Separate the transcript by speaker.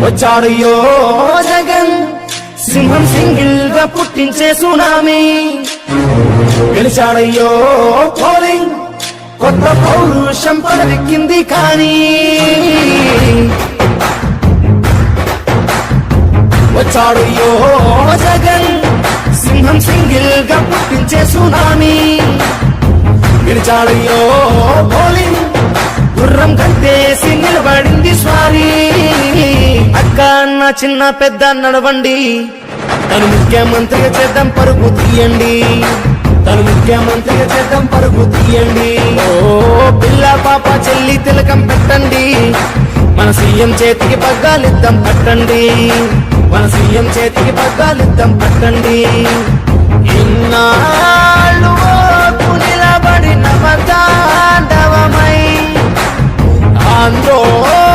Speaker 1: వచ్చాడయ్యో జగన్ సింహం సింగిల్ గా పుట్టించే సునామీ గెలిచాడయ్యో పోలింగ్ కొత్త పౌరుషం పడవెక్కింది కానీ వచ్చాడయ్యో జగన్ సింహం సింగిల్ గా పుట్టించే సునామీ గెలిచాడయ్యో పోలింగ్ గుర్రం కట్టేసి నిలబడింది స్వారీ అక్క అన్న చిన్న పెద్ద నడవండి తను ముఖ్యమంత్రిగా చేద్దాం పరుగు తీయండి తను ముఖ్యమంత్రిగా చేద్దాం పరుగు తీయండి ఓ పిల్ల పాప చెల్లి తిలకం పెట్టండి మన సీఎం చేతికి పగ్గాలిద్దాం పట్టండి మన సీఎం చేతికి పగ్గాలిద్దాం పట్టండి ఇన్నాళ్ళు నిలబడిన మతాండవమై ఆందోళన